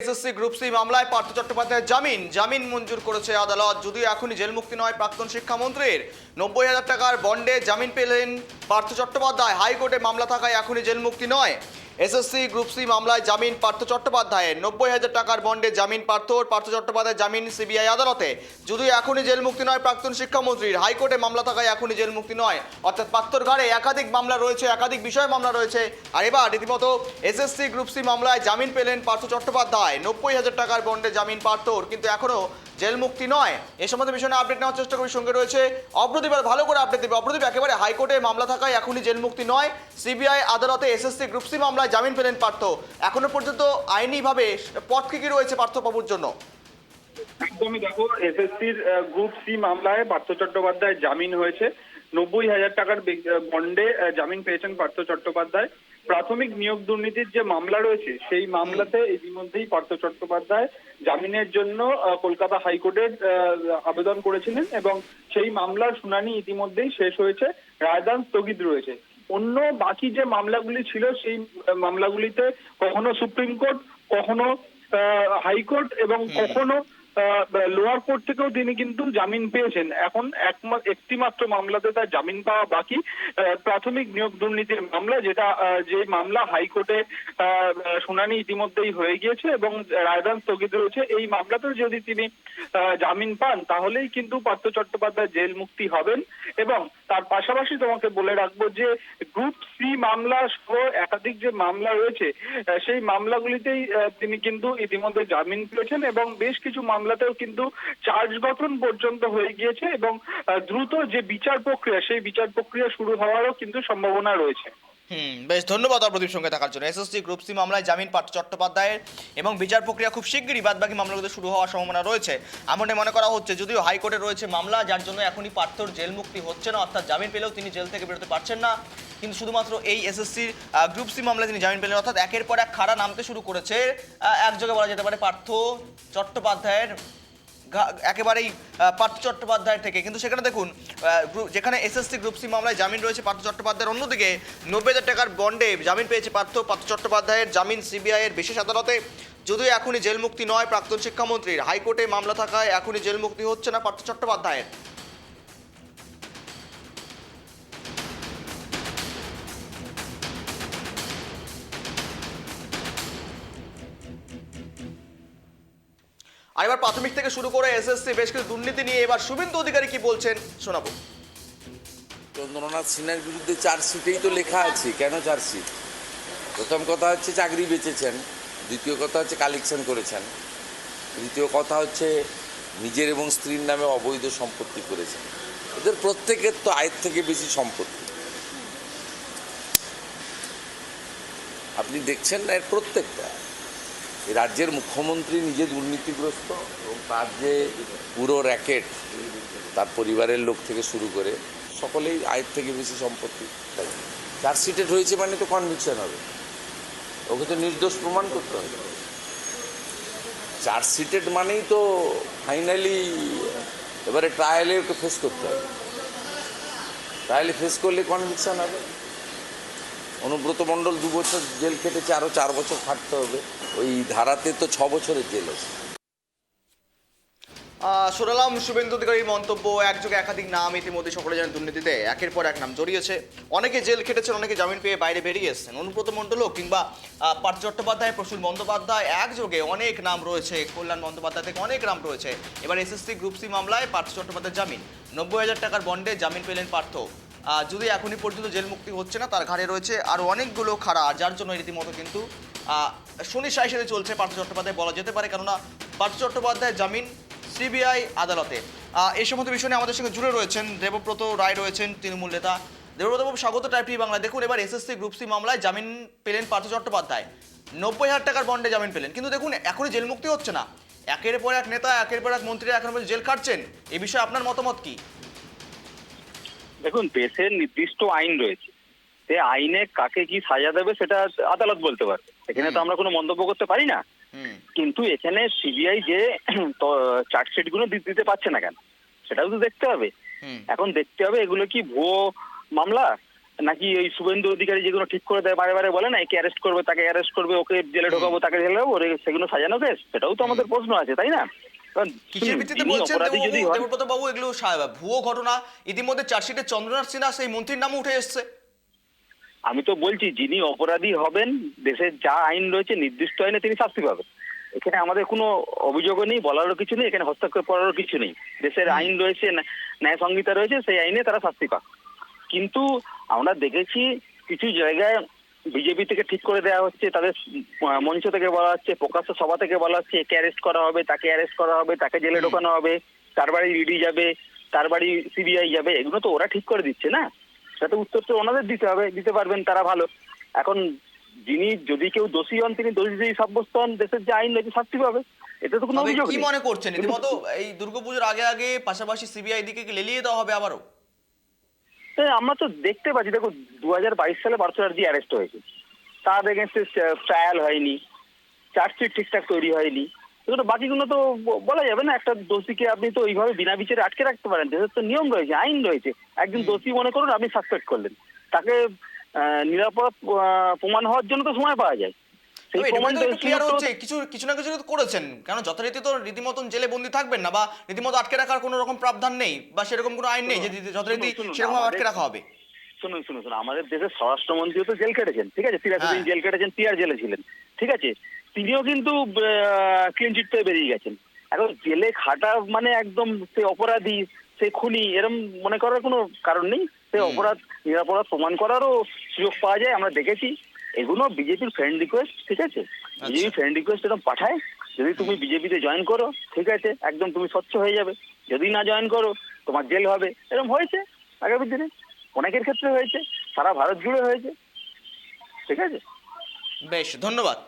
SSC group C মামলায় পার্থ চট্টোপাধ্যায়ের জামিন মঞ্জুর করেছে আদালত। যদিও এখনই জেল মুক্তি নয় প্রাক্তন শিক্ষামন্ত্রীর, ৯০,০০০ টাকার বন্ডে জামিন পেলেন পার্থ চট্টোপাধ্যায়। হাইকোর্টে মামলা থাকায় এখনই জেল মুক্তি নয়। এসএসসি গ্রুপ সি মামলায় জামিন পার্থ চট্টোপাধ্যায়ের, ৯০,০০০ টাকার বন্ডে জামিন পার্থ চট্টোপাধ্যায়ের জামিন সিবিআই আদালতে। যদিও এখনই জেল মুক্তি নয় প্রাক্তন শিক্ষামন্ত্রীর, হাইকোর্টে মামলা থাকায় এখনই জেল মুক্তি নয়। অর্থাৎ পার্থর ঘাড়ে একাধিক মামলা রয়েছে, একাধিক বিষয়ে মামলা রয়েছে। আর এবার রীতিমতো এসএসসি গ্রুপ সি মামলায় জামিন পেলেন পার্থ চট্টোপাধ্যায়। ৯০,০০০ টাকার বন্ডে জামিন পার্থর, কিন্তু এখনো জেল মুক্তি নয়। এ সম্বন্ধে বিষয়ে আপডেট নেওয়ার চেষ্টা করি। সঙ্গে রয়েছে অপ্রদীপ, ভালো করে আপডেট দেবে অপ্রদীপ। একেবারে হাইকোর্টে মামলা থাকায় এখনই জেল মুক্তি নয়, সিবিআই আদালতে এসএসসি গ্রুপ সি মামলায় জামিন পেলেন পার্থ। এখনো পর্যন্ত আইনিভাবে পথ কি রয়েছে পার্থ বাবুর জন্য? একদমই, দেখো, এসএসসির গ্রুপ সি মামলায় পার্থ চট্টোপাধ্যায় জামিন হয়েছে। ৯০,০০০ টাকার বন্ডে জামিন পেয়েছেন পার্থ চট্টোপাধ্যায়। প্রাথমিক নিয়োগ দুর্নীতির যে মামলা রয়েছে সেই মামলাতে ইতিমধ্যেই পার্থ চট্টোপাধ্যায় জামিনের জন্য কলকাতা হাইকোর্টের আবেদন করেছিলেন এবং সেই মামলার শুনানি ইতিমধ্যেই শেষ হয়েছে, রায়দান স্থগিত রয়েছে। অন্য বাকি যে মামলাগুলি ছিল সেই মামলাগুলিতে কখনো সুপ্রিম কোর্ট, কখনো হাইকোর্ট এবং কখনো লোয়ার কোর্ট থেকেও তিনি কিন্তু জামিন পেয়েছেন। এখন একটি মাত্র মামলাতে তার জামিন পাওয়া বাকি, প্রাথমিক নিয়োগ দুর্নীতির মামলা, যে মামলা হাইকোর্টে শুনানি ইতিমধ্যেই হয়ে গিয়েছে এবং রায়দান স্থগিত রয়েছে। এই মামলাতেও যদি তিনি জামিন পান তাহলেই কিন্তু পার্থ চট্টোপাধ্যায় জেল মুক্তি হবেন। এবং তার পাশাপাশি তোমাকে বলে রাখবো যে গ্রুপ সি মামলা সহ একাধিক যে মামলা রয়েছে সেই মামলাগুলিতেই তিনি কিন্তু ইতিমধ্যে জামিন পেয়েছেন এবং বেশ কিছু মামলাতেও কিন্তু চার্জ গঠন পর্যন্ত হয়ে গিয়েছে এবং দ্রুত যে বিচার প্রক্রিয়া সেই বিচার প্রক্রিয়া শুরু হওয়ারও কিন্তু সম্ভাবনা রয়েছে। বেশ, ধন্যবাদ অপ্রদীপ সঙ্গে থাকার জন্য। এসএসসি গ্রুপ সি মামলায় জামিন পার্থ চট্টোপাধ্যায়ের এবং বিচার প্রক্রিয়া খুব শিগগিরই বাদবাকি মামলাগুলো শুরু হওয়ার সম্ভাবনা রয়েছে এমনটাই মনে করা হচ্ছে। যদিও হাইকোর্টে রয়েছে মামলা, যার জন্য এখনই পার্থর জেল মুক্তি হচ্ছে না, অর্থাৎ জামিন পেলেও তিনি জেল থেকে বেরোতে পারছেন না। কিন্তু শুধুমাত্র এই এসএসসির গ্রুপ সি মামলায় তিনি জামিন পেলেন, অর্থাৎ একের পর এক খাড়া নামতে শুরু করেছে একযোগে বলা যেতে পারে পার্থ চট্টোপাধ্যায়ের, একেবারেই পার্থ চট্টোপাধ্যায় থেকে। কিন্তু সেখানে দেখুন, যেখানে এসএসসি গ্রুপ সি মামলায় জামিন রয়েছে পার্থ চট্টোপাধ্যায়ের, অন্যদিকে ৯০,০০০ টাকার বন্ডে জামিন পেয়েছে পার্থ চট্টোপাধ্যায়ের জামিন সিবিআইয়ের বিশেষ আদালতে। যদিও এখনই জেল মুক্তি নয় প্রাক্তন শিক্ষামন্ত্রীর, হাইকোর্টে মামলা থাকায় এখনই জেল মুক্তি হচ্ছে না পার্থ চট্টোপাধ্যায়ের। আর এবার প্রাথমিক থেকে শুরু করে এসএসসি বেশ কিছু দুর্নীতি নিয়ে এবার শুভেন্দু অধিকারী কি বলছেন শোনাবো। চন্দ্রনাথ সিনহার বিরুদ্ধে চার্জশিটেই তো লেখা আছে। কেন চার্জশিট? প্রথম কথা হচ্ছে চাকরি বেচেছেন, দ্বিতীয় কথা হচ্ছে কালেকশন করেছেন, তৃতীয় কথা হচ্ছে নিজের এবং স্ত্রীর নামে অবৈধ সম্পত্তি করেছেন। এদের প্রত্যেকের তো আয়ের থেকে বেশি সম্পত্তি। আপনি দেখছেন না, এর প্রত্যেকটা। এই রাজ্যের মুখ্যমন্ত্রী নিজে দুর্নীতিগ্রস্ত এবং তার যে পুরো র্যাকেট, তার পরিবারের লোক থেকে শুরু করে সকলেই আয়ের থেকে বেশি সম্পত্তি। চার্জশিটেড হয়েছে মানে তো কনভিকশন হবে, ওকে তো নির্দোষ প্রমাণ করতে হবে। চার্জশিটেড মানেই তো ফাইনালি এবারে ট্রায়ালে ওকে ফেস করতে হবে। ট্রায়ালে ফেস করলে কনভিকশন হবে। অনুব্রত মণ্ডল 2 বছর জেল খেটেছে, আরও 4 বছর খাটতে হবে। ওই ধারাতে তো 6 বছরের জেল আছে। শোনালাম শুভেন্দু অধিকারীর মন্তব্য। একযোগে একাধিক নাম ইতিমধ্যে সকলে জানেন দুর্নীতিতে একের পর এক নাম জড়িয়েছে। অনেকে জেল খেটেছেন, অনেকে জামিন পেয়ে বাইরে বেরিয়ে এসেছেন। অনুব্রত মণ্ডল কিংবা পার্থ চট্টোপাধ্যায়, প্রসূন বন্দ্যোপাধ্যায়, একযোগে অনেক নাম রয়েছে। কল্যাণ বন্দ্যোপাধ্যায় থেকে অনেক নাম রয়েছে। এবার এসএসসি গ্রুপ সি মামলায় পার্থ চট্টোপাধ্যায় জামিন, ৯০,০০০ টাকার বন্ডে জামিন পেলেন পার্থ। যদি এখনই পর্যন্ত জেল মুক্তি হচ্ছে না, তার ঘাড়ে রয়েছে আরও অনেকগুলো খাড়া, যার জন্য রীতিমতো কিন্তু শনি সাই সাথে চলছে পার্থ চট্টোপাধ্যায় বলা যেতে পারে। কেননা পার্থ চট্টোপাধ্যায় জামিন সিবিআই আদালতে। এই সমস্ত বিষয় নিয়ে আমাদের সঙ্গে জুড়ে রয়েছেন দেবব্রত রায়, রয়েছেন তৃণমূল নেতা। দেবব্রত বাবু, স্বাগত টাইপ টিভি বাংলা। দেখুন, এবার এসএসসি গ্রুপ সি মামলায় জামিন পেলেন পার্থ চট্টোপাধ্যায়, ৯০,০০০ টাকার বন্ডে জামিন পেলেন। কিন্তু দেখুন, এখনই জেল মুক্তি হচ্ছে না। একের পর এক নেতা, একের পর এক মন্ত্রীরা এখন জেল খাটছেন। এই বিষয়ে আপনার মতামত কি? দেখুন, দেশের নির্দিষ্ট আইন রয়েছে, সে আইনে কাকে কি সাজা দেবে সেটা আদালত বলতে পারবে। এখানে তো আমরা কোনো মন্তব্য করতে পারি না। কিন্তু এখানে সিবিআই যে চার্জশিট গুলো দিতে পারছে না কেন, সেটাও তো দেখতে হবে। এখন দেখতে হবে এগুলো কি ভুয়ো মামলা নাকি ওই শুভেন্দু অধিকারী যেগুলো ঠিক করে দেয় বারে বারে বলে না একে অ্যারেস্ট করবে তাকে অ্যারেস্ট করবে ওকে জেলে ঢোকাবো তাকে জেলে ঢোকাবো সেগুলো সাজানো কেস, সেটাও তো আমাদের প্রশ্ন আছে তাই না? কারণ কিসের ভিত্তিতে যিনি বলছেন অপরাধী যদি হন, দেবব্রত বাবু এগুলো ভুয়ো ঘটনা? ইতিমধ্যে চার্জশিটে চন্দ্রনাথ সিনহা সেই মন্ত্রীর নামও উঠে এসছে। আমি তো বলছি যিনি অপরাধী হবেন দেশের যা আইন রয়েছে নির্দিষ্ট আইনে তিনি শাস্তি পাবেন। এখানে আমাদের কোনো অভিযোগও নেই, বলারও কিছু নেই, এখানে হস্তক্ষেপ করারও কিছু নেই। দেশের আইন রয়েছে, ন্যায় সংহিতা রয়েছে, সেই আইনে তারা শাস্তি পাক। কিন্তু আমরা দেখেছি কিছু জায়গায় বিজেপি থেকে ঠিক করে দেওয়া হচ্ছে, তাদের মঞ্চ থেকে বলা হচ্ছে, প্রকাশ্য সভা থেকে বলা হচ্ছে একে অ্যারেস্ট করা হবে, তাকে অ্যারেস্ট করা হবে, তাকে জেলে ঢোকানো হবে, তার বাড়ি ইডি যাবে, তার বাড়ি সিবিআই যাবে। এগুলো তো ওরা ঠিক করে দিচ্ছে না, সেটা উত্তর তো ওনাদের দিতে হবে, দিতে পারবেন তারা ভালো। এখন যিনি যদি কেউ দোষী হন তিনি দোষী যদি সাব্যস্ত হন দেশের যে আইন রয়েছে শাস্তি পাবে, এতে তো কোনো তবে অভিযোগ কি নেই। মনে করছেন রীতিমতো এই দুর্গাপুজোর আগে আগে পাশাপাশি সিবিআই দিকে কি লেলিয়ে দেওয়া হবে আবারও? আমরা তো দেখতে পাচ্ছি, দেখো 2022 সালে পার্থসারথী অ্যারেস্ট হয়েছে, তার এগেনস্টে ট্রায়াল হয়নি, চার্জশিট ঠিকঠাক তৈরি হয়নি, এগুলো বাকিগুলো তো বলা যাবে না। একটা দোষীকে আপনি তো ওইভাবে বিনা বিচারে আটকে রাখতে পারেন, দেশের তো নিয়ম রয়েছে, আইন রয়েছে। একজন দোষী মনে করুন আপনি সাসপেক্ট করলেন, তাকে নিরাপরাধ প্রমাণ হওয়ার জন্য তো সময় পাওয়া যায়। সেই তবে এটা প্রমাণ কিন্তু একটু ক্লিয়ার হচ্ছে কিছু না কিছু তো করেছেন, কারণ যথারীতি তো রীতিমতন জেলে বন্দি থাকবেন না বা রীতিমতো আটকে রাখার কোনো রকম প্রাবধান নেই বা সেরকম কোনো আইন নেই যে যথারীতি সেরকম আটকে রাখা হবে। শুনুন, আমাদের দেশের স্বরাষ্ট্রমন্ত্রীও তো জেল কেটেছেন, ঠিক আছে, 83 দিন জেল কেটেছেন, তিহার জেলে ছিলেন, ঠিক আছে, তিনিও কিন্তু ক্লিন চিট পেয়ে বেরিয়ে গেছেন। এখন জেলে খাটা মানে একদম সে অপরাধী, সে খুনি এরম মনে করার কোনো কারণ নেই। সে অপরাধ নিরাপরাধ প্রমাণ করারও সুযোগ পাওয়া যায়, আমরা দেখেছি। এগুলো বিজেপির ফ্রেন্ড রিকোয়েস্ট, ঠিক আছে, বিজেপি ফ্রেন্ড রিকোয়েস্ট এরকম পাঠায়। যদি তুমি বিজেপিতে জয়েন করো ঠিক আছে, একদম তুমি স্বচ্ছ হয়ে যাবে, যদি না জয়েন করো তোমার জেল হবে। এরকম হয়েছে আগামী দিনে, অনেকের ক্ষেত্রে হয়েছে, সারা ভারত জুড়ে হয়েছে, ঠিক আছে। বেশ, ধন্যবাদ।